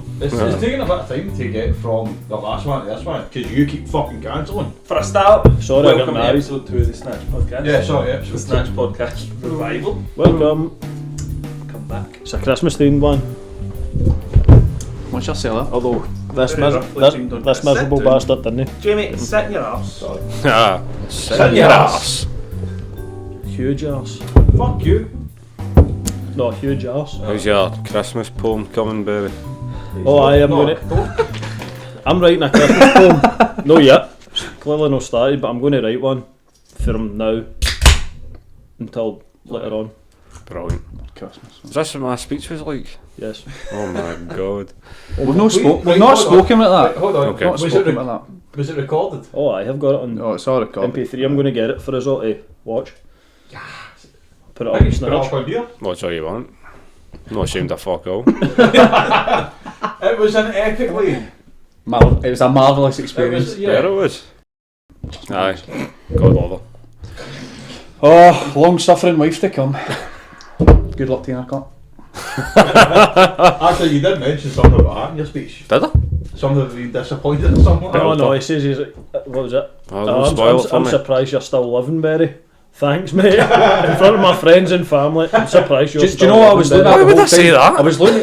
job. It's taking a bit of time to get from the last one to this one because you keep fucking cancelling. For a start, Sorry, I got welcome to married. episode 2 of the Snatch podcast. Yeah, sorry, The episode Snatch podcast revival. Welcome. Come back. It's a Christmas themed one. What's your seller? Although this, Very roughly tuned on this Chris. miserable Sit down. bastard didn't Jamie, sit in your arse. Ah, Sit in your arse. he? Huge arse. Fuck you. No, huge arse. how's your Christmas poem coming, Barry? Oh, I am going to. I'm writing a Christmas poem. No yet. It's clearly not started, but I'm going to write one from now until later on. Brilliant. Christmas. Is this what my speech was like? Yes. Oh my god. We've not Wait, not hold on. spoken about Wait, that. hold on. Okay. Not Was it, spoken about was it recorded? Oh, I have got it on that. Oh, it's all recorded. MP3. I'm going to get it for us all to watch. Put it I up can on put it Snatch. up on here. What's all you want? I'm not ashamed of fuck all. It was an epically. It was a marvellous It experience. was, There yeah. it was. Aye. God over. Oh, long-suffering wife to come. Good luck to you, Cut. Actually, you did mention something about that in your speech. Did I? Something that you disappointed or something. No, Well no, done. he says he's. What was it? Oh, don't spoil it for I'm me. surprised you're still living, Barry. Thanks, mate. In front of my friends and family, I'm surprised you're Do still you know what I was living, looking at Why the would whole I say time? that?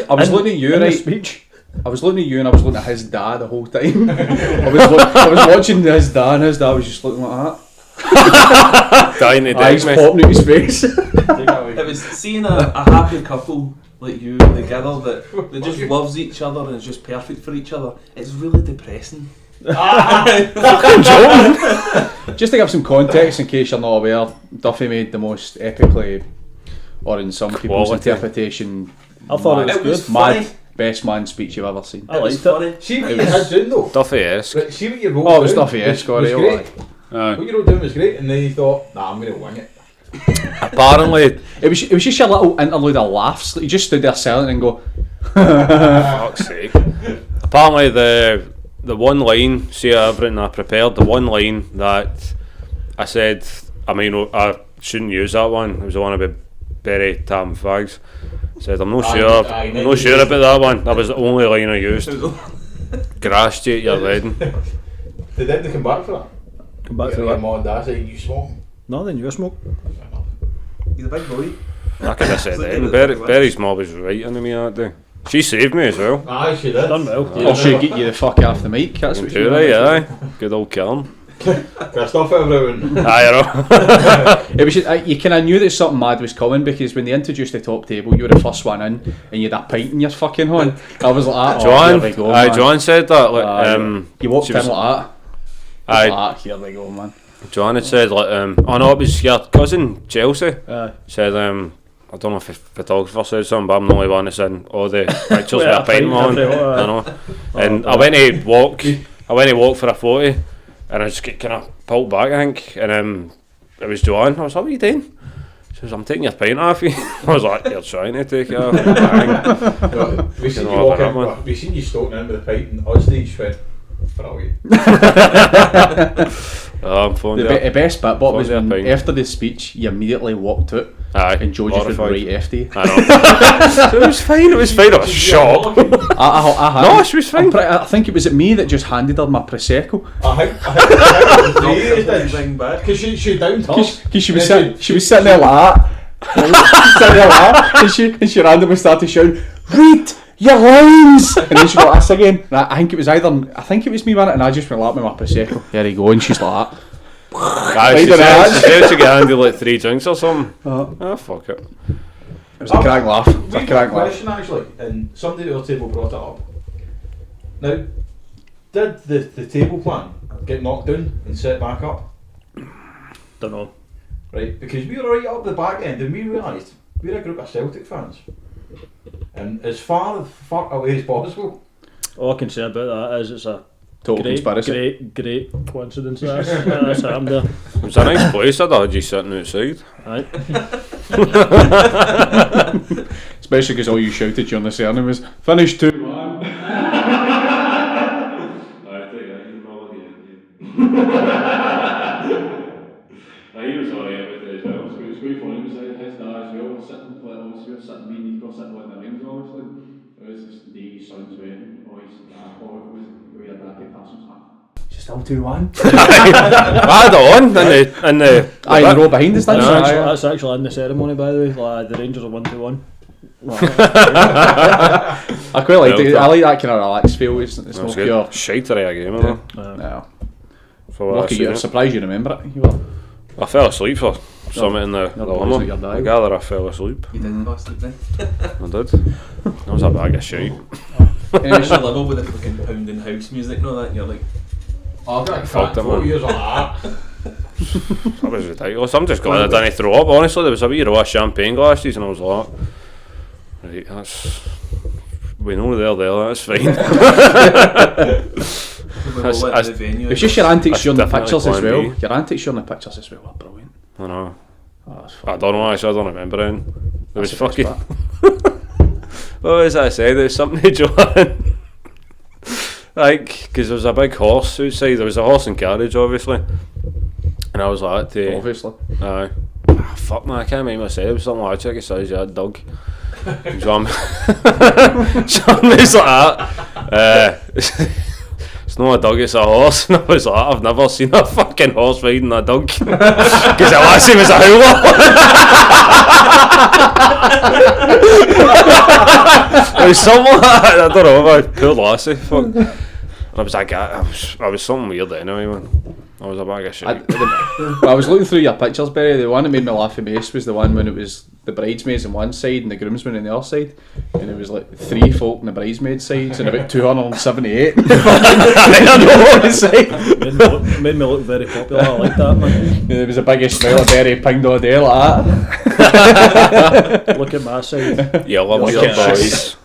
I was looking at you, in the right? speech. I was looking at you and I was looking at his dad the whole time. I was watching his dad and his dad was just looking like that. Dying to Eyes death, mate. popping out his face. It was seeing a happy couple like you together that just loves each other and is just perfect for each other. It's really depressing. Just to give some context in case you're not aware, Duffy made the most epically, or in some people's Quality. interpretation, I thought It it was was good. funny. best man speech you've ever seen. I It was liked it. funny. See what you had doing though. Duffy-esque. Right, see what you wrote Oh, it was down Duffy-esque, was alright, great. alright. What you wrote down was great, and then you thought, nah, I'm going to wing it. Apparently, It was just a little interlude of laughs. Like, you just stood there silent and go, fuck's sake. Apparently the one line, see everything I prepared, the one line that I said, I shouldn't use that one. It was the one about Barry Tam Fags. Said, I'm not sure about that one. That was the only line I used. Grassed you at your wedding. Did they come back for that? Come back to Your that. mum and dad saying, you smoke? No, then you smoke. He's a big boy. I could have said Like then. the- Barry's mom was right into me that day. She saved me as well. Aye, she did. Done well. "I'll should get you the fuck off the mic." That's what she Do right, aye. Good old Karen. Christoph, everyone. Aye, I know. It was just, you kind of knew that something mad was coming because when they introduced the top table, you were the first one in, and you had a pint in your fucking hand. I was like, Joanne, here we go, aye, man. Joanne said that. Like, You walked she in was- like that. aye, Like, here we go, man. Joanne had said, like, oh no, it was your cousin Chelsea. Aye. Said, I don't know if the photographer said something, but I'm the only one that's in all the pictures With with a a pint on. pint every- I know. And I went to walk for a photo, and I just get kind of pulled back, I think, and it was Joanne. I was like, what are you doing? She says, I'm taking your pint off you. I was like, you're trying to take it off. Bang. We seen You you know, walk that in, one. we seen you stoking in with a pipe, and on stage went, brilliant. Oh, I'm phoned The it. best bit, Bob, was Phoned when it a pint. after the speech, you immediately walked out, Aye, and Joe just went horrified. right after you. I know. So it was fine, I was shocked. No, she was fine. I think it was me that just handed her my prosecco. I think Bring back. because she downed her. Because she was And then sitting, she was sitting there like that. Sitting there like that, and she randomly started shouting, "Read your lines!" And then she got this again. And I think it was me, man, and I just went like with my prosecco. There you go, and she's like that. Aye, she Right said, on she said she got handed like 3 drinks or something. Ah, fuck it. It was a crank laugh. It was We a got a crank laugh. question actually, and somebody at our table brought it up. Now, did the table plan get knocked down and set back up? Don't know. Right, because we were right up the back end and we realised we're a group of Celtic fans. And as far away as possible. All I can say about that is it's a Total conspiracy. great coincidence. That's happened there. It was a nice place, I'd had you sitting outside. Aye. Especially because all you shouted during the sermon was, "Finish 2-1." He was alright with it as well. It was quite funny. It was his dad as well. We're sitting, me and Nico sitting on the rings, obviously. It was just Davy's son's wedding. It's still 2-1. I had it on in the Aye, in the row behind us. That's actually in the ceremony, by the way. Like, the Rangers are 1-1. I quite like it. I like that kind of relaxed feel. It's not pure. Shitery a game, isn't it? No. For what I Lucky seen you. it. Surprised you remember it. You were. I fell asleep for something in the boys limo. at your dive. I gather I fell asleep. You didn't fall asleep then. I did. That was a bag of shite. Anyway, There's a level with the fucking pounding house music and all that, and you're like, Oh, I've got like Fucked him, 4 man. years on that. That was ridiculous. I'm just glad I didn't throw up, honestly. There was a wee row of champagne glasses and I was like, right, that's... We know they're there, that's fine. the venue. it's just your antics during the definitely pictures as plan well. B. Your antics during the pictures as well are brilliant. I know. Oh, that's I don't know, actually, I don't remember anything. There was That's the best fucking... What was I said? There was something to Joanne. Like, because there was a big horse outside. There was a horse and carriage, obviously. And I was like, Obviously. aye. Fuck man, I can't make myself. It was something like, check it says you had a dog. And John was like that. It's not a dog, it's a horse. And I was like, I've never seen a fucking horse riding a dog. Because the lassie was a howler. It was something like that. I don't know, man. Poor lassie. Fuck. And I was like, I was something weird anyway, man. I was a bag of shit. I was looking through your pictures, Barry. The one that made me laugh the most was the one when it was the bridesmaids on one side and the groomsmen on the other side, and it was like 3 folk on the bridesmaids' sides and about 278 on the other side. Made me look very popular. I like that, man. There was the biggest smile of Barry pinged all day like that. Look at my side. Yeah, lovely Look at boys.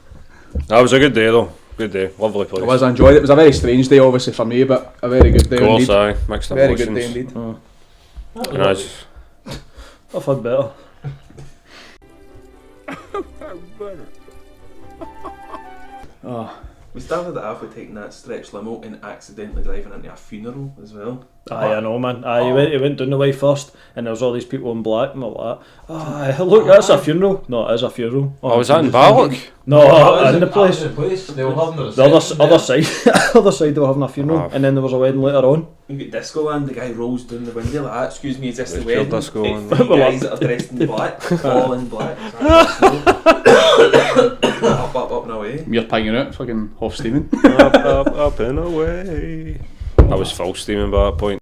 That was a good day though. Good day. Lovely place. It was, I enjoyed it. It was a very strange day obviously for me, but a very good day Of course, indeed. aye. Mixed Very emotions. good day indeed. And I just, I've had better. We started it off with taking that stretch limo and accidentally driving into a funeral as well. Aye, I know, man. Aye, he went down the way first, and there was all these people in black, and we're like, aye, look, that's a funeral. No, it is a funeral. oh, was that in Ballock? No, in the place. They were having The other side, other side they were having a funeral, Oh. and then there was a wedding later on. You get disco land, the guy rolls down the window like that, excuse me, is this the There's pure wedding? disco Eight, land. 3 guys that are dressed in black, all in black. Up and away. You're pinging out, fucking half steaming. up and away. I was full steaming by that point.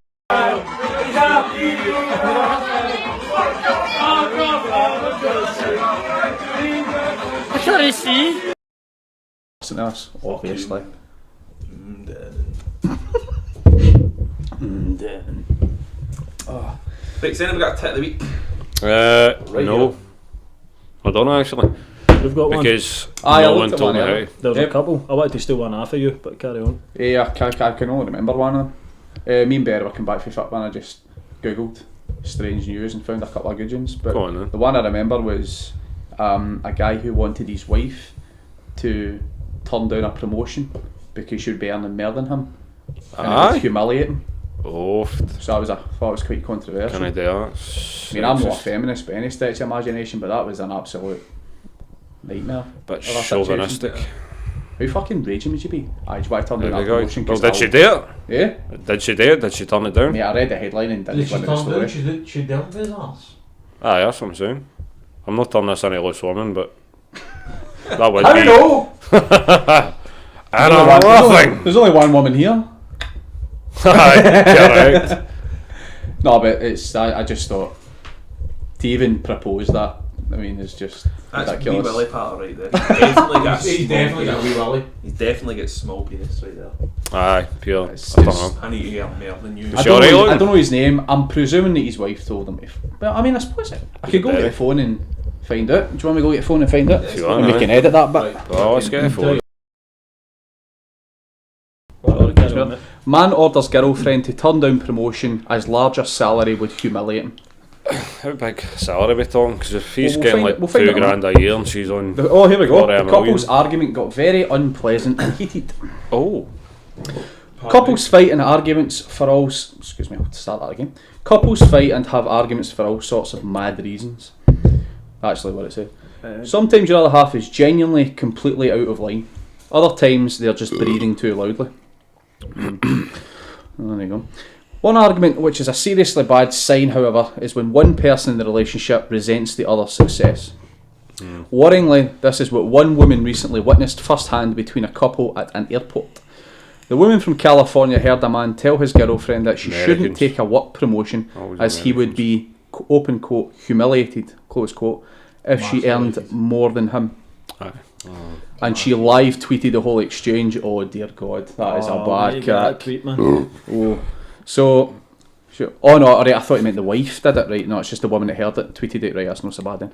Listen to us, obviously. Right, so then we got a tip of the week. No. I don't know actually. We've got one. Because Aye, I no one looked at told me one how. earlier. There was Yep. a couple. I wanted to steal one off of you, but carry on. Yeah, I can only remember one of them. Me and Barry were coming back from Fit and I just googled strange news and found a couple of good ones. But Go on then. the one I remember was a guy who wanted his wife to turn down a promotion because she would be earning more than him. And it Aye. would humiliate him. Oh, So I thought it was quite controversial. can I do that? I mean, I'm not a feminist by any stretch of imagination, but that was an absolute nightmare. Bit of a situation. chauvinistic. How fucking raging would you be? I just want to turn down There that we go. promotion. Well, 'cause did she that'll- do it? Yeah? Did she do it? Did she turn it down? Mate, I read the headline and Did didn't she go into the turn down? story. She dealt with his ass. Aye, that's what I'm saying. I'm not turning this into loose woman, but that would I be. don't know! I don't know nothing. There's only one woman here. Aye, correct. No, but it's I just thought to even propose that, I mean, it's just That's wee ridiculous. Willie Patter right there. Definitely got a He's small definitely got a penis. wee willy. He's definitely got small penis right there. Aye, pure. It's I don't just- know. I need to hear more than you. I Sure, don't, right, know, Logan? I don't know his name. I'm presuming that his wife told him. Well, I mean, I suppose I could go get Barry? the phone and find out. Do you want me to go get the phone and find out? If you want, And we aye. can edit that bit. Oh, let's get a phone. Sorry, carry on, mate. Man orders girlfriend to turn down promotion as larger salary would humiliate him. How big salary are we talking? Because if he's We'll getting find like it- we'll find it £2,000 a year and she's on. Oh, here we go. Quarter The of a million. couple's argument got very unpleasant and heated. Oh, Couples fight and arguments for all. Excuse me, I'll start that again. Couples fight and have arguments for all sorts of mad reasons. Actually, what it said. Sometimes your other half is genuinely completely out of line. Other times they're just breathing too loudly. There you go. One argument which is a seriously bad sign, however, is when one person in the relationship resents the other's success. Worryingly, this is what one woman recently witnessed firsthand between a couple at an airport. The woman from California heard a man tell his girlfriend that she shouldn't Americans. take a work promotion Always as he would be, open quote, humiliated, close quote, if she earned Massively. more than him. Aye. And she live tweeted the whole exchange. Oh dear God, that is a bad crack. tweet, man. Oh, so, oh no, alright, I thought you meant the wife did it, right? No, it's just the woman that heard it, tweeted it, right? That's not so bad then.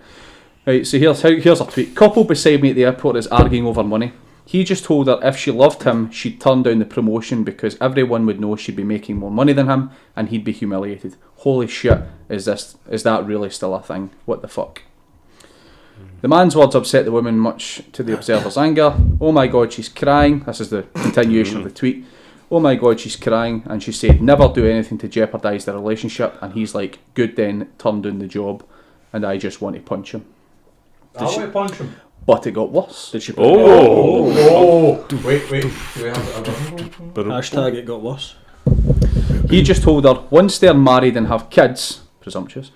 Right, so here's a tweet. Couple beside me at the airport is arguing over money. He just told her if she loved him, she'd turn down the promotion because everyone would know she'd be making more money than him and he'd be humiliated. Holy shit, is that really still a thing? What the fuck? The man's words upset the woman much to the observer's anger. Oh my God, she's crying. This is the continuation of the tweet. Oh my God, she's crying. And she said, never do anything to jeopardise the relationship. And he's like, good then, turn down the job. And I just want to punch him. I want to punch him. But it got worse. Did she put Oh! Wait. Do we have hashtag it got worse? He just told her, once they're married and have kids, presumptuous,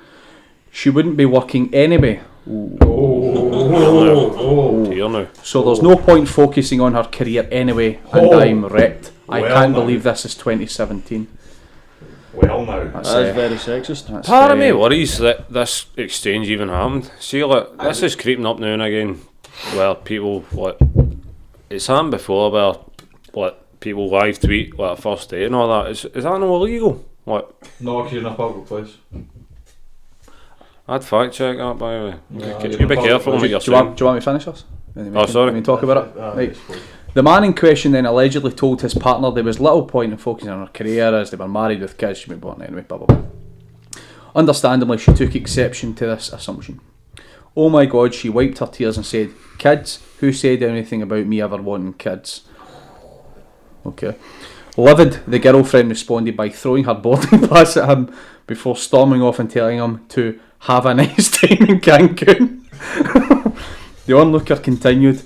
she wouldn't be working anyway. Dear now. So there's no point focusing on her career anyway, and I'm wrecked. I Well, can't now. believe this is 2017. Well, now. That's, That is very sexist. that's Part of very- me worries that this exchange even happened. See, like, this is creeping up now and again, where people, like, it's happened before where, like, people live tweet, like, a first date and all that. Is that not illegal? Like, No, because you're in a public place. I'd fact check that, by the way. Yeah, You be careful on what you're Do you want saying. me to finish this? Oh, sorry. Can we talk about it? Right. The man in question then allegedly told his partner there was little point in focusing on her career as they were married with kids. She would be born anyway, blah blah blah. Understandably, she took exception to this assumption. Oh my God, she wiped her tears and said, kids? Who said anything about me ever wanting kids? Okay. Livid, the girlfriend responded by throwing her boarding pass at him before storming off and telling him to have a nice time in Cancun. The onlooker continued,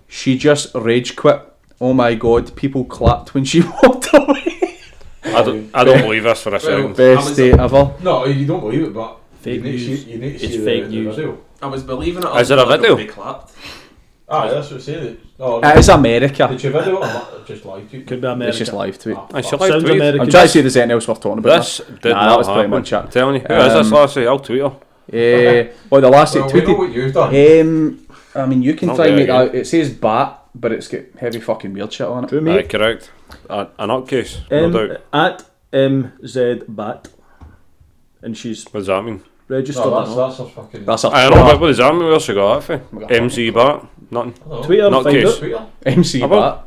she just rage quit. Oh my God, people clapped when she walked away. I don't believe this for a second. Best day ever. No, you don't believe it, but Fake you need news. To, you need to It's see fake the news. video. I was believing it. Is there a until video? they clapped. That's what I'm saying. Oh, It is America. did you video it or just live tweet? Could be America. It's just live tweet. I shall Sounds live tweet. American. I'm trying to see if there's anything else worth talking about. This did Nah, not that was pretty happen. much it. I'm telling you. Who is this lassie? I'll tweet her. Well, the last Well, it we know tweeted. what you've done. I mean, you can Not try and very make that out. It says bat, but it's got heavy fucking weird shit on it. Who, Aye, mate? correct. A nutcase, no doubt. At MZBat. And she's What does that mean? registered. No, and all. that's a fucking. That's a I don't know, but what does that mean? Where's she got that for? got MC Bat? Nothing. Tweet her and Not find case. out. Twitter. MC I will. bat.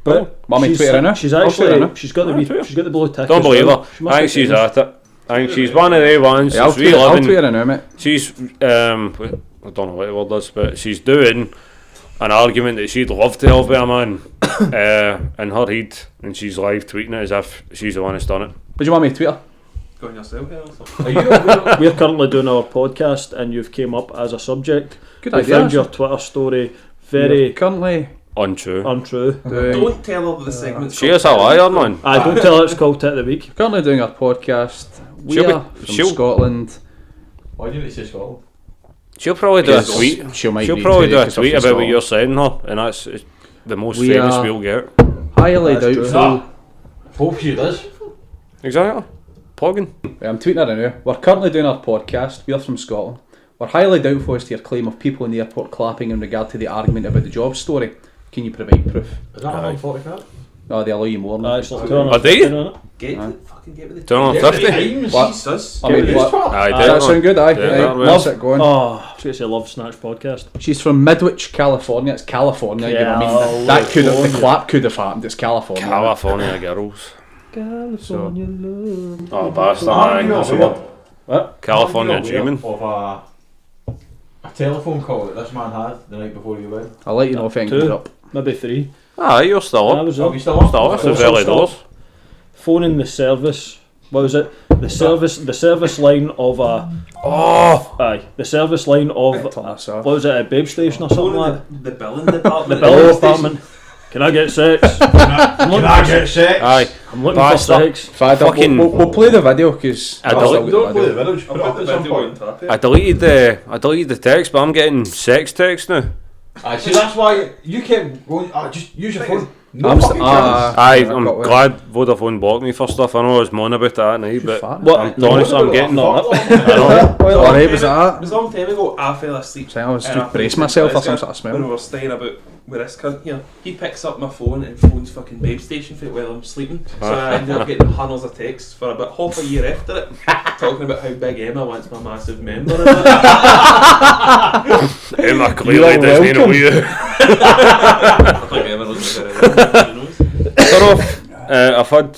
But Mummy, she's- tweet her now. She's I'll tweet her actually now. she's got the I'll tweet her. she's got the blue tick. Don't as believe well. her. She must I be think she's famous. at it. I think she's one of the ones Yeah, I'll that's tweet her. I'll tweet reliving. her now, mate. She's I don't know what the word is, but she's doing an argument that she'd love to have with a man in her head, and she's live tweeting it as if she's the one that's done it. Would you want me to tweet her? Go on yourself, Elsa. Are you? We're currently doing our podcast, and you've came up as a subject. Good We idea. found your Twitter story very You're currently Untrue. untrue. doing, Don't tell her the segment's She is a liar, man. I don't tell her it's called Tit of the Week. currently doing our podcast. We She'll be- are from she'll- Scotland. Why do you need to say Scotland? She'll probably do a Because tweet. She'll might She'll retweet probably do a because tweet we're from about what you're Scotland. saying her, and that's the most We famous are- we'll get. Highly That's true. doubtful. Hope she does. Exactly. Pogging. I'm tweeting her now. We're currently doing our podcast. We're from Scotland. We're highly doubtful as to your claim of people in the airport clapping in regard to the argument about the job story. Can you provide proof? Is that Aye. on 40 card? No, they allow you more. than It's like Okay. 250, Are they? isn't it? Get Aye. fucking get with the 250? Times. What? Jesus. I mean, Get what? with this Aye, twat. Does that sound good? Aye. Yeah, Aye. that will. Love it going. Oh, I was going to say Love Snatch podcast. She's from Midwich, California. It's California. You know what I mean? That could have, the California. clap could have happened. It's California. California girls. California love. Oh, bastard. Are Aye, you that's a aware- word. What? California are you aware dreaming. Of a telephone call that this man had the night before you went. I'll let you know if anything comes Two. up. Maybe 3. Aye, you're still I up. was Are up. we still on? Still up. It's Also the early still- doors. Phoning the service. What was it? The service line of a. Oh! Aye, the service line of. Turn this off. What was it? A babe station or something like that? The billing department. The billing department. Can I get sex? Can I get sex? Aye. I'm looking But I for start- sex. Fad, Fucking- we'll play the video because I don't- Don't play the video, just put it up at some point. I deleted the text, but I'm getting sex text now. Aye, see, that's why you kept going, just use your phone. No I'm fucking chance. Aye, I've I'm got one. glad Vodafone blocked me for stuff. I know I was moaning about that at night, but fat. What? I'm honest, I'm getting Fuck that. them. I know. Alright, was It that? was a long time ago. I fell asleep. So I was and just I brace think myself this for some guy, sort of When smell. we were staying about with this cunt here, he picks up my phone and phones fucking Babe Station for it while I'm sleeping. So I ended up getting hundreds of texts for about half a year after it, talking about how Big Emma wants my massive member. Emma clearly doesn't know you. I think Emma doesn't care. Turn off. I've had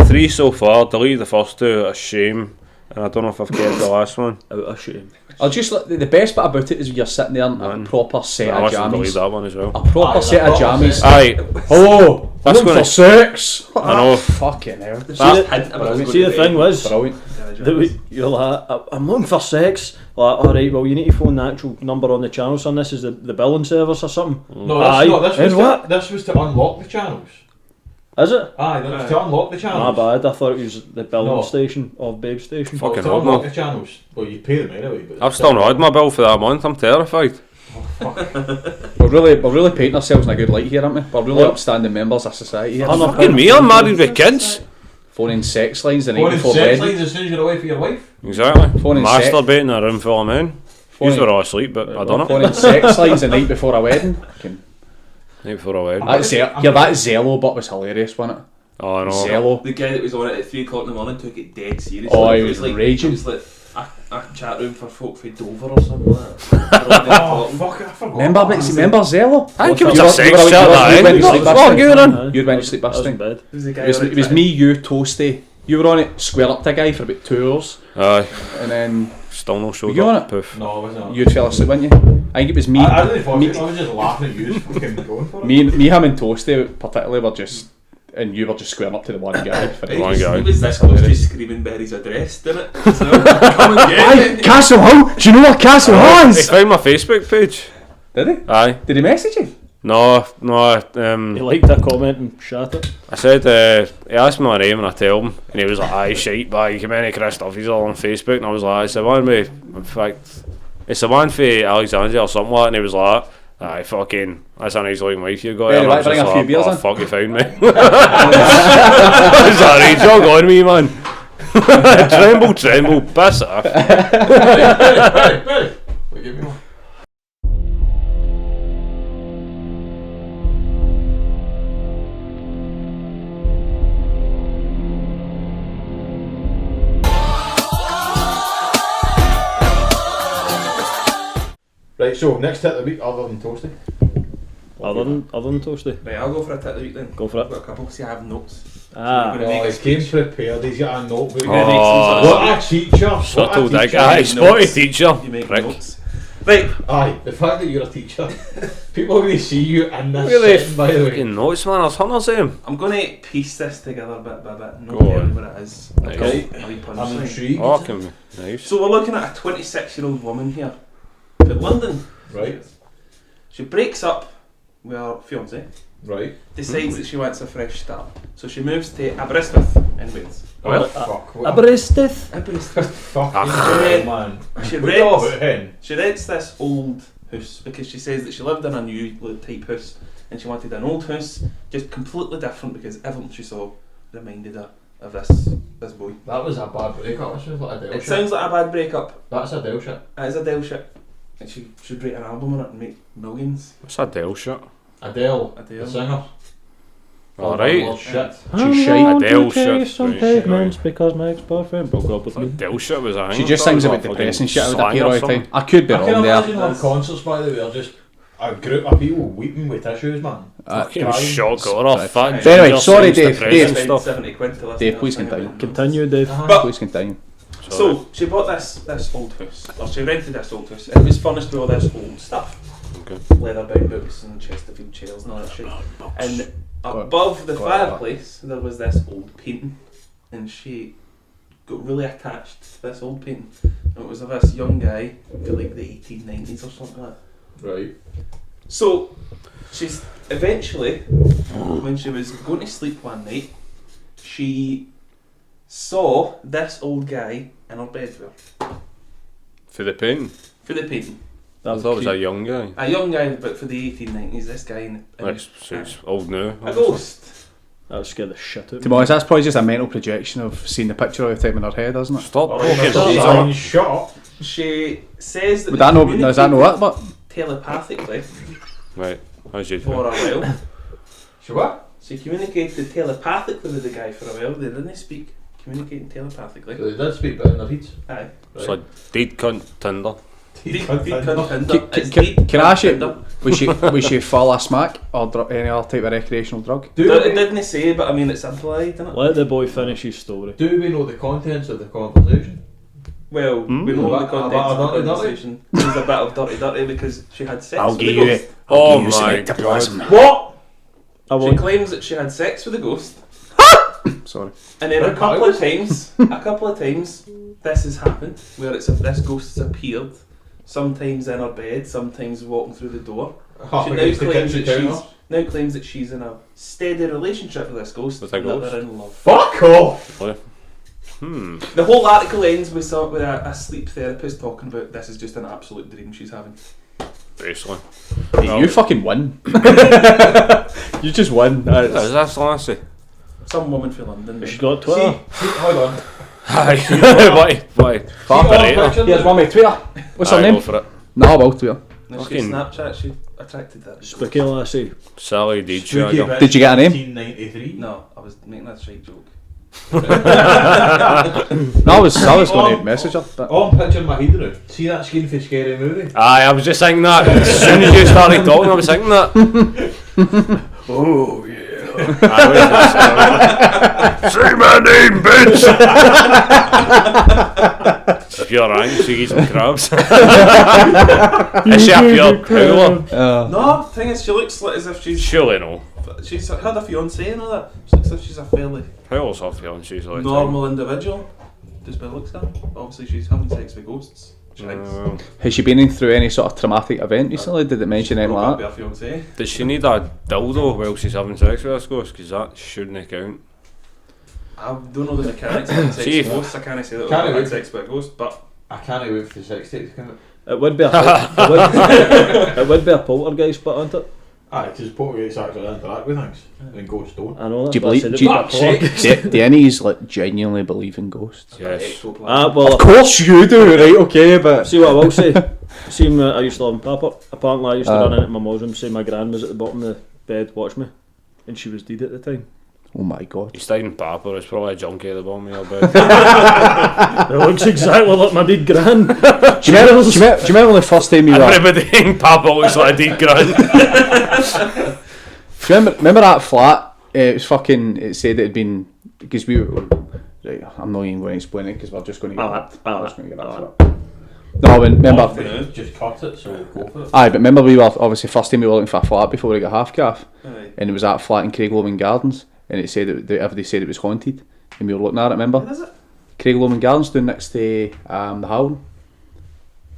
3 so far. Deleted the first 2. A shame, and I don't know if I've kept the last one. Out of shame. I'll just the best bit about it is when you're sitting there and a Man. proper set I of must have deleted jammies. that one as well. A proper Aye, set a of proper jammies. set. Aye, Hello, That's looking gonna- for sex. I know. Fucking hell. See, the thing was, That you're like, I'm looking for sex. Like, alright, well, you need to phone the actual number on the channel, son. This is the billing service or something. No, that's Aye. not. And what? This was to unlock the channels. Is it? Aye, that was to unlock the My channels. bad, I thought it was the billing No. station of Babe Station. Well, Fucking to hell, unlock no. the channels. Well, you pay them anyway. But I've still not had my bill for that month. I'm terrified. We're really painting ourselves in a good light here, aren't we? We're really upstanding members of society here. Fucking me, I'm married with kids. Phoning sex lines the night Phoning before sex bed. lines as soon as you're away from your wife. Exactly. Phoning Masturbating in a room full of men. These were all asleep, but I don't know. Phoning sex lines the night before a wedding. Fucking- Night before a wedding. That Zello bit was hilarious, wasn't it? Oh, I know. Zello. The guy that was on it at 3 o'clock in the morning took it dead seriously. Oh, he It was like, raging. It was like a chat room for folk from Dover or something like that. Oh, fuck it, I forgot. Remember Zello? I think it was You a were- sex you were- chat you were- that you went to sleep end. last What are night. you doing? Aye. You'd went to sleep I was last in night. bed. Who's the guy It was me, you, Toasty. You were on it, square up to a guy for about 2 hours, Aye. and then Still no showed Were you on up. it? Poof. No, I wasn't. you fell asleep, weren't you? I think it was me. I didn't fall me, asleep, I was just laughing at you fucking going for it. me, him, and Toasty particularly were just, and you were just squaring up to the one guy. For He ages. One guy. He was this close to screaming Berry's address, didn't it? So, come and Aye, get it. Castle Hill. Do you know what Castle Hill He is? found my Facebook page. Did he? Aye. Did he message you? No. He liked that comment and shat it. I said, he asked me my name and I tell him, and he was like, aye, shite, bye, you come in, Chris Duffy's all on Facebook, and I was like, it's the one with, in fact, it's the one for Alexandria or something like that, and he was like, aye, fucking, that's a nice looking wife you got. Yeah, And I right, was bring just a few like, beers oh, in." fuck, you found me. I was like, right, jog on me, man. Tremble, piss off. Berry, well, give me one. Right, so next hit of the week other than Toasty. Other than Toasty. Right, I'll go for a tip of the week then. Go for it. I've got a couple. See, I have notes. Ah. Gonna make Oh, a he's came speech. prepared, he's got a notebook. Oh. What a teacher! Subtle What a dig. teacher. Aye, Notes. spotty teacher. You make Prick. notes. Right, Aye, the fact that you're a teacher. People are going to see you in this Really setting, by the way. fucking notes, man, there's hundreds of them. I'm going to piece this together bit by bit. No Go telling on. what it is. Nice. Okay. A wee I'm punchline. intrigued. Oh, can be nice. So we're looking at a 26-year-old woman here in London. Right, She breaks up with her fiance, right. decides that she wants a fresh start. So she moves to Aberystwyth in Wales. Well, Fuck. Aberystwyth. Aberystwyth. Fucking Ah. hell, man. She We all rents, about hen. she rents this old house because she says that she lived in a new type house and she wanted an old house, just completely different because everything she saw reminded her of this boy. That was a bad breakup. That sounds like a Dell It shit. sounds like a bad breakup. That's a Dell shit. It is a Dell shit. And she should write an album on it and make millions. what's that Dale shit? Adele, Adele. the singer. Alright. Oh, shit. She's shite. Adele shit. Some Right. pavements because my ex-boyfriend broke up with me. Dale shit was a She just sings about depressing shit with appear all the time. I could be I can wrong imagine there. her concerts, by the way, are just a group of people weeping with tissues, man. Fucking Crying. shock or a fat Anyway, ginger sorry, sings Dave, depressing Dave. stuff. 70 quid to listen Dave, to please her sing continue. about Continue, Dave. Uh-huh. Please continue. So she bought this old house, or she rented this old house, and it was furnished with all this old stuff. Okay. Leather-bound books and Chesterfield chairs and all that shit. And above the fireplace there was this old painting, and she got really attached to this old painting. And it was of this young guy from like the 1890s or something like that. Right. So she's eventually when she was going to sleep one night, she saw this old guy in her bed with her. For the painting. For the painting. I thought it was a young guy. A young guy, but for the 1890s, this guy in So it's old now. a ghost. That would scare the shit out of To me. be honest, that's probably just a mental projection of seeing the picture all the time in her head, isn't it? Stop Alright, poking shut holes up. Shut up. She says that Would that know? Does that know it? But telepathically Right, how's you for a while. She what? She communicated telepathically with the guy for a while. They didn't speak, communicating telepathically. So they did speak, but in their heads. Aye. So deed cunt Tinder. Deep Cunt Tinder. Tinder. It's Can deep I ask you, Tinder. was she full of smack or any other type of recreational drug? It didn't say, but I mean it's implied, isn't it? Let the boy finish his story. Do we know the contents of the conversation? Well, we know the A contents bit of the of dirty, conversation. It was a bit of dirty because she had sex I'll with give the you ghost. it. Oh I'll give you some my ectoplasm. What? I She won't. claims that she had sex with the ghost, Sorry. and then Right, a couple of times, this has happened where this ghost has appeared. Sometimes in her bed, sometimes walking through the door. Half She now against the claims kitchen that counter. she's in a steady relationship with this ghost. With a and that ghost? they're in love. Fuck off! The whole article ends with a sleep therapist talking about this is just an absolute dream she's having. Basically. Hey, you fucking won. You just won. Is that Lassie? Some woman from London. She's got Twitter. See, hold on. Why? Operator. Here's one with Twitter. What's her Aye, name? go for it. No, I'll Twitter. Now she Fucking- Snapchat, she attracted that. Spooky lassie. Sally deed Spooky shagger. bitch, Did you get her name? 1993. No, I was making that straight joke. No, I was going to message her. But Oh, I'm picturing my head now. See that screen for Scary Movie? Aye, I was just thinking that. As soon as you started talking, I was thinking that. Oh yeah. Say my name, bitch! If you're angry, she eats some crabs. Is she a pure howler? No, thing is, she looks like as if Surely no. she's had a fiance and all that. She looks as if she's a fairly Howler's her fiance's all the time. normal individual. Just by the looks of her. Obviously, she's having sex with ghosts. Well, has she been through any sort of traumatic event recently? Did it mention anything like that? Her fiance. does she need a dildo while she's having sex with this ghost? Because that shouldn't count. I don't know the mechanics of having sex See, with ghosts. I can't say that Can't I've we? had sex with a ghost, but I can't wait for the sex tapes to come out. It would be a it would be a poltergeist, but aren't it? Aye, because poltergeists actually interact with things, and ghosts don't. I know that. Do you but I believe? said it Do you, would be a poltergeist. do any of you like genuinely believe in ghosts? Yes. Well, Of course you do, right? Okay, but see what I will say. See, I used to live in Papa. Apparently, I used to run into my mum's room, say my gran was at the bottom of the bed, watch me, and she was dead at the time. oh my god. He's staying in Papa, it's probably a junkie at the bottom of your bed. It looks exactly like my dead gran. Do you remember the first time you were? Everybody in Papa looks like a deed grunt. Remember that flat? It was fucking. It said it had been because we were. Right, I'm not even going to explain it because we're just going to get. No, but remember. Just cut it, so go for it. Aye, but remember we were obviously first time we were looking for a flat before we got half calf, Aye. and it was that flat in Craigloman Gardens, and it said everybody said it was haunted, and we were looking at it. Remember? What is it? Craigloman Gardens down next to the Howland.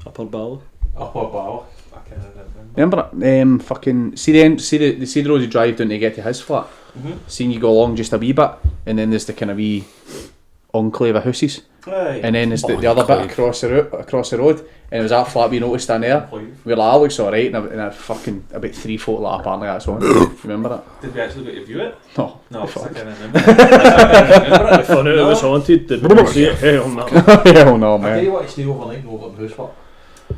Upper Ball. Upper bar. I can't remember. Remember? Fucking see the road you drive down to get to his flat. Seeing you go along just a wee bit, and then there's the kind of wee enclave of houses. Aye. And then there's the other bit across the road, and it was that flat we noticed in there. We were like, that looks alright, and I fucking about 3 foot like apparently that's on. Remember that? Did we actually get to view it? No. No, fuck. I can't remember. I If I knew it was haunted, did we see it? Hell no. Hell no, I tell man. you what, stay overnight and over the house for.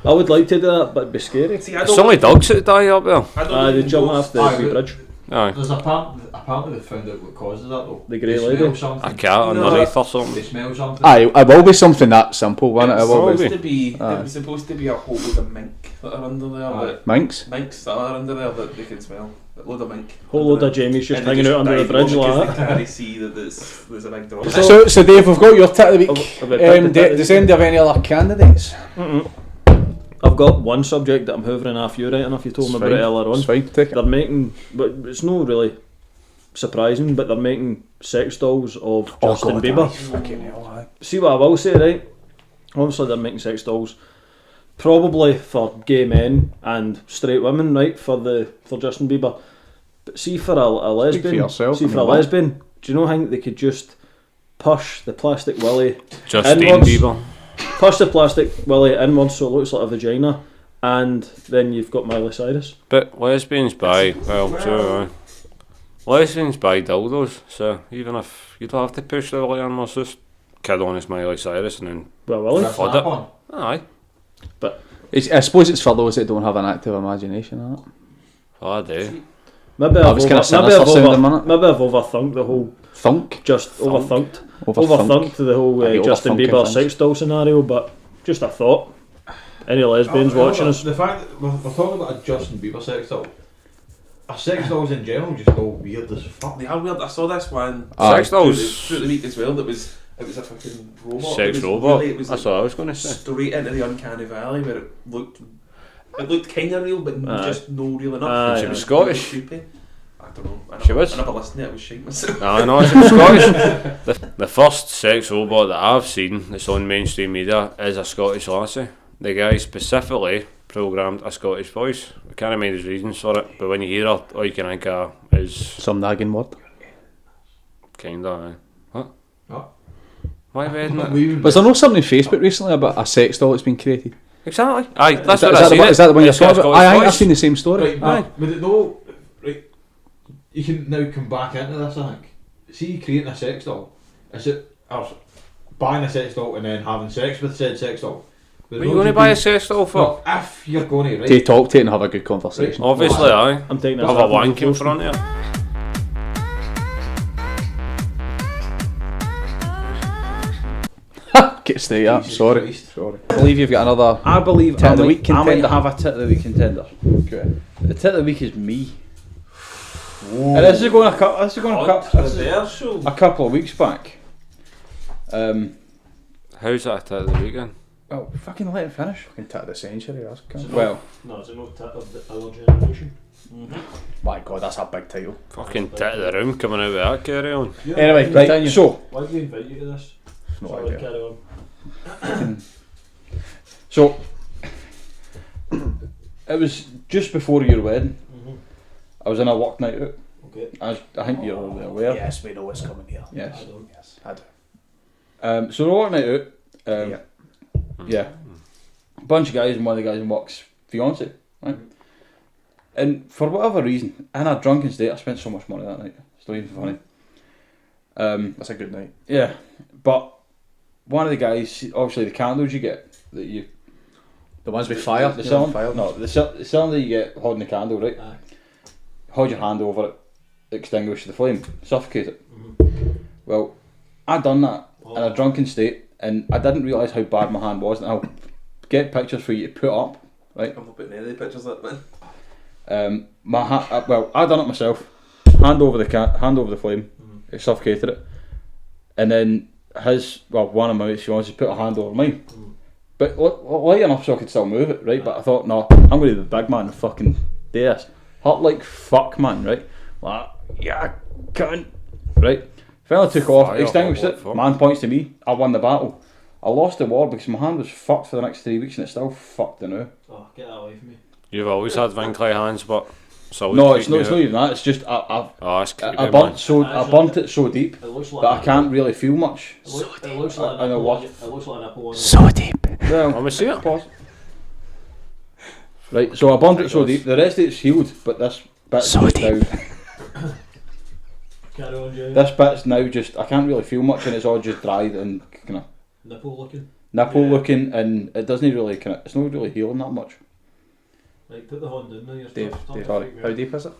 I would like to do that, but it'd be scary. See, I There's don't. so many dogs that die up there. I don't They even jump ghosts. off the Aye, wee but- bridge. Aye. There's apparently they found out what causes that though. The grey They lady? smell A something. cat underneath or They something. smell something. Aye, it will be something that simple, won't it? It It's will be. supposed to be. Aye. It was supposed to be a whole load of mink that are under there. Aye. That Minks? minks that are under there that they can smell. A load of mink. Whole load of Jamies just And they hanging out under the dive bridge over like because that. they can't see that there's a big dog. So Dave, we've got your tit of the week. I've got tit of the week. Does anybody have any other candidates? I've got one subject that I'm hoovering off you right enough. You told me about it earlier on. It's fine, take it. They're making, but it's not really surprising, but they're making sex dolls of Justin Bieber. Fucking hell, aye. See what I will say, right? Obviously they're making sex dolls probably for gay men and straight women, right? For Justin Bieber. But see for a lesbian, yourself, see for a man. lesbian, do you know how they could just push the plastic willy Justine inwards, Bieber. push the plastic willy inwards so it looks like a vagina, and then you've got Miley Cyrus. But lesbians buy, well, true, lesbians buy dildos, so even if you don't have to push the willy inwards, just kid on as Miley Cyrus and then Well, Willie. That's Flood that it. one. aye. I suppose it's for those that don't have an active imagination. Isn't it? Well, I do. Maybe That I've was kinda over, sinister sounding, wasn't it? maybe I've overthunked the whole, Thunk. just overthunked Overthunk. the whole I hate Justin overthunking Bieber things. sex doll scenario, but just a thought. Any lesbians watching us? The fact that we're talking about a Justin Bieber sex doll. Our sex dolls in general just all weird as fuck. They are weird. I saw this one Sex through dolls. the week as well. It was a fucking robot. Sex it was robot. Really, it was That's like what I was going to say. straight into the uncanny valley where it looked kind of real, but Aye. just no real enough. Aye, She was aye. Scottish. Creepy. I don't know. She was? I never listened to it. I was shite myself. I know, it's Scottish. The first sex robot that I've seen that's on mainstream media is a Scottish lassie. The guy specifically programmed a Scottish voice. I can't remember his reasons for it, but when you hear her, all you can think of is Some nagging word. kinda. What? What? Why are we heading We it? even- Was there not something on Facebook recently about a sex doll that's been created? Exactly. Aye, that's Is what that, I is, that the, seen one- it. is that the one you're It's got a talking about? Scottish I've voice. seen the same story. Right, Aye. but would it know? Right, you can now come back into this. I think. See, creating a sex doll. Is it or buying a sex doll and then having sex with said sex doll? What are you going to buy a sex doll for? No, if you're going to, right? To talk to it and have a good conversation. Obviously, aye. I'm taking that. Have a wank in front of you. Get straight up. Jesus Sorry. Christ. Sorry. I believe you've got another. I believe Tit of the week I might contender. have a tit of the week contender. Okay. The tit of the week is me. And this is going a couple of weeks back. How's that at the weekend? Well, fucking let it finish. Fucking tit of the century. That's cunt. Well, No, it's not tit of the other generation. My God, that's a big title. Fucking tit of the room coming out with that carry on. anyway, Right. continue. So. Why do we invite you to this? No Sorry, idea. carry on. So, it was just before your wedding. I was in a work night out. Okay. I think you're aware. Yes, we know what's coming here. Yes. I don't. Yes, I do. So we're working night out. Yeah. Yeah. A bunch of guys and one of the guys in work's fiance, right? And for whatever reason, in a drunken state, I spent so much money that night. It's not even funny. That's a good night. Yeah, but one of the guys, obviously the candles you get that you The ones with fire. the you know, cylinder, no, the cylinder you get holding the candle, right? Aye. Hold your hand over it, extinguish the flame, suffocate it. Well, I done that in a drunken state, and I didn't realise how bad my hand was. And I'll get pictures for you to put up, right? I'm not putting any of the pictures up, man. Well, I done it myself. Hand over the flame, it suffocated it, and then one of my mates, she wants to put a hand over mine. But light enough so I could still move it, right? But I thought, no, I'm going to be the big man and fucking do this. Hurt like fuck, man, right? Like, yeah, cunt, right? Fella took off, Fire, extinguished what it. fuck? Man points to me. I won the battle. I lost the war because my hand was fucked for the next 3 weeks, and it's still fucked now. Oh, get that away from me. You've always had Vinclay hands, but it's always No, it's creeped not me out. even that. It's just Oh, that's creepy, I man. burnt it so deep It looks like that I can't really feel much. It looks like I know what. It looks like an apple on So deep. Well, Let me see it. pause. Right, so I burned it so deep. The rest of it's healed, but this bit's So just deep. now. Carry on, Jay. This bit's now just. I can't really feel much, and it's all just dried and kind of Nipple looking. nipple looking, and it doesn't really kind of. It's not really healing that much. Right, put the hand in there. You're Dave, starting to sorry. freak me How out. deep is it?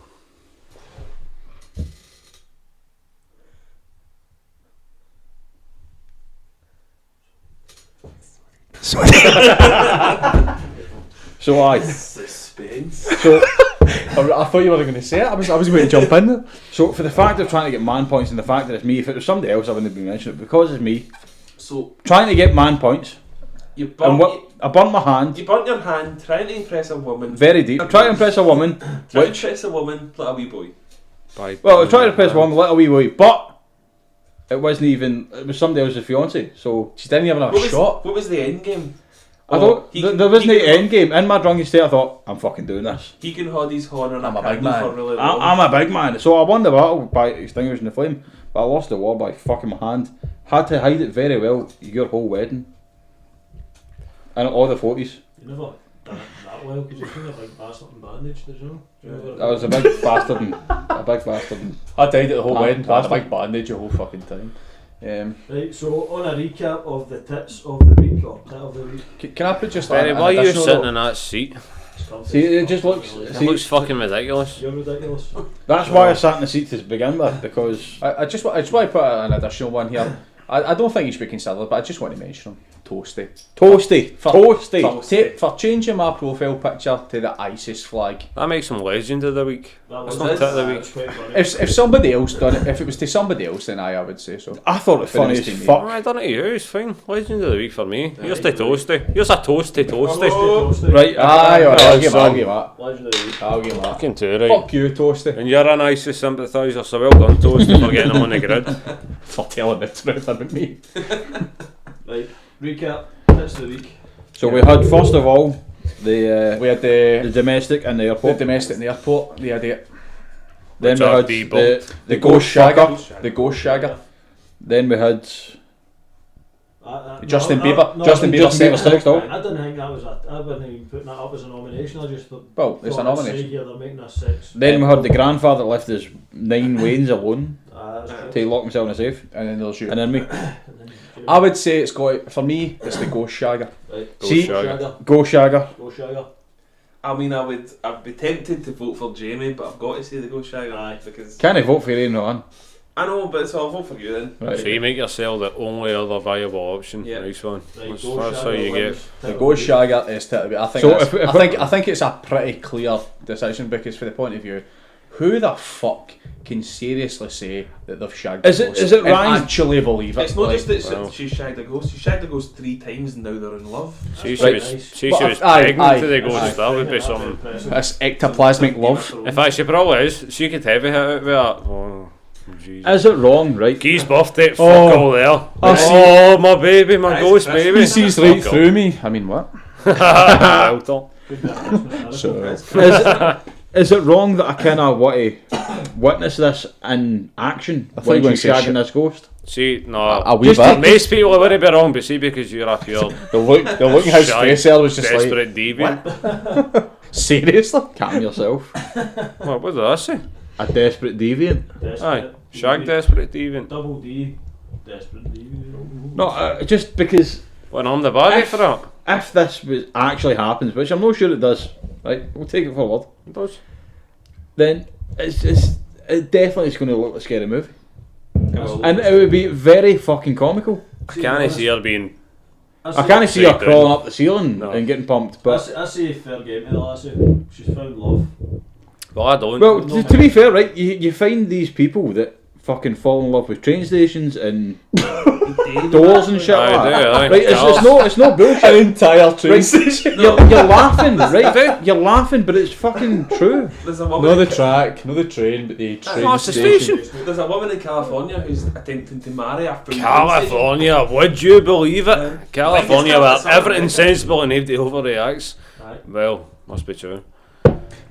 So I. Suspense. So I thought you were going to say it. I was going to jump in there. so for the fact of trying to get man points and the fact that it's me, if it was somebody else, I wouldn't have been mentioning it. Because it's me So trying to get man points, you and burnt, what I burnt my hand you burnt your hand trying to impress a woman. very deep. I tried to impress a woman. Trying to Which impress a woman like a wee boy. Well, I tried to impress one, let a wee boy, but it wasn't even. It was somebody else's fiance. So She didn't even have a shot. What was the end game? I don't. he There can- wasn't he an can- end game. In my drunken state, I thought, I'm fucking doing this. He can hold his horn on I'm a a big candle man. for really long. I'm a big man. So I won the battle by extinguishing the flame, but I lost the war by fucking my hand. Had to hide it very well, your whole wedding. And all the photos. You never done it that well because you've been a big bastard and bandage, did you know? I was a big bastard and a big bastard. And I died at the whole Ah, wedding. That's ah. big bandage the whole fucking time. Right, so on a recap of the tits of the week, or tit of the week. Can I put just Barry, an why are you additional sitting little- in that seat? It's comfy. See, it just looks- It See- looks fucking ridiculous. You're ridiculous. that's why I sat in the seat to begin with, because I just want to put an additional one here. I don't think you should be considered, but I just want to mention him. Toasty. toasty. For changing my profile picture to the ISIS flag. That makes him legend of the week. That That's was not it. tit of the week. That's quite funny. If somebody else done it, if it was to somebody else, then I would say so. I thought it funny as Finished fuck. I done it to you, it's fine. Legend of the week for me. Here's the toasty. Here's a toasty toasty. Toasty. Right, Aye, alright, I'll give son. that. Legend of the week. I'll give that. Fucking two, right? Fuck you, Toasty. And you're an ISIS sympathiser, so well done, Toasty, for getting him on the grid. For telling the truth about me. Right, recap. Tits of the week. So we had first of all the We had the domestic and the the airport. domestic in the airport, the idiot. Then Which we are had debunked. the ghost shagger. The ghost shagger. Then we had Justin no, Bieber. no, Justin Bieber Justin Bieber's sex sex doll. I didn't think that was I wasn't even putting that up as a nomination. I just thought. Well, it's a thought I'd say nomination. here they're making us sex. Then we had the grandfather that left his 9 Waynes alone That's good. to lock himself in a safe. And then there's you. And then me. And then I would say it's got, for me, it's the ghost shagger. right. Ghost See, shagger. Go Shagger. Go Shagger. I mean, I'd be tempted to vote for Jamie, but I've got to say the Ghost Shagger. Aye. Because Can I vote for Ian Rowan? I know, but so I'll vote for you then. Right. So you make yourself the only other viable option. Yeah. Nice one. Right, That's, Go that's how Shagger you get. wins. The ghost shagger is to I think So that's- if I think it's a pretty clear decision because for the point of view, who the fuck can seriously say that they've shagged Is a it- ghost is it and Ryan? actually believe it? It's not Like, just that well. she shagged a ghost. She shagged a ghost 3 times and now they're in love. See, Right. she But was aye, pregnant aye, to the ghost. aye. That would be something. that's ectoplasmic love. In fact, she probably is. She could heavy hit it with that. Oh, Jesus. Is it wrong, right? Keys birthday, fuck Oh. all there. I Oh, my baby, my Nice, ghost that's- baby. He sees right through me. I mean, what? Well done. Is it wrong that I kind of want to witness this in action I thought when you were she's gonna say shagging this ghost? See, no. A wee Just bit. Most people wouldn't be wrong, but see, because you're a pure The look in his shy, face there was just like, desperate deviant. seriously? Calm yourself. What did I say? A desperate deviant. Aye, shag desperate deviant. Double D. Desperate D. No, just because When I'm the body for that. if this actually happens, which I'm not sure it does, right? We'll take it forward. It does. Then it definitely is going to look like a scary movie, Well, and it would be very fucking comical. I can't see her being. I can't see her Straight down. crawling up the ceiling No. and getting pumped, but I say fair game to the lassie. She's found love. Well, I don't. well, to be fair, right? You find these people that fucking fall in love with train stations and doors and shit Aye, like that. do, aye. Right? It's no bullshit. An entire train Right. station. You're laughing, right? You're laughing, but it's fucking true. there's a woman. Not the track, not the train, but the train No, it's the station. station. There's a woman in California who's attempting to marry a full California, would you believe it? California, Like, where it's everything's something. sensible and nobody overreacts. Aye. Well, must be true.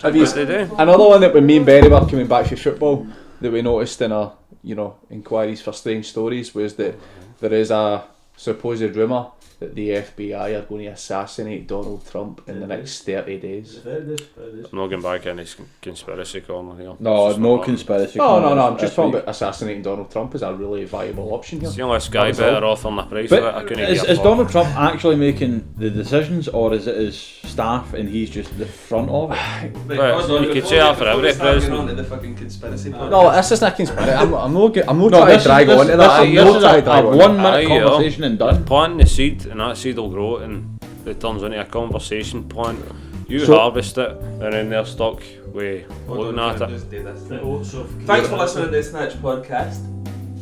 Have you What they do? another one that when me and Barry were coming back from football that we noticed in our, inquiries for strange stories was that there is a supposed rumour that the FBI are going to assassinate Donald Trump in the next 30 days. Fair days. I'm not going back in this conspiracy corner here. No, It's just no not- conspiracy. No, I'm That's just talking right. about assassinating Donald Trump is a really viable option here. It's the only guy That was all. better off on the price of it. I But couldn't is give a fuck. Donald Trump actually making the decisions, or is it his staff and he's just the front of it? Right, you could say that for every president. On to the fucking conspiracy part. No, this isn't a conspiracy. I'm not No, trying to this drag is, on to this, that. this, I'm this not is trying a to drag on. 1 minute Aye, yeah. conversation and done. Planting the seed, and that seed will grow, and it turns into a conversation plant. You So- harvest it, and then they're stuck with looking at it. Just do this. The oats of Thanks for listening to the Snatch podcast.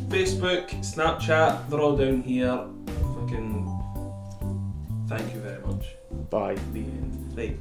Facebook, Snapchat, they're all down here. Fucking thank you very much. Bye. The end. Right.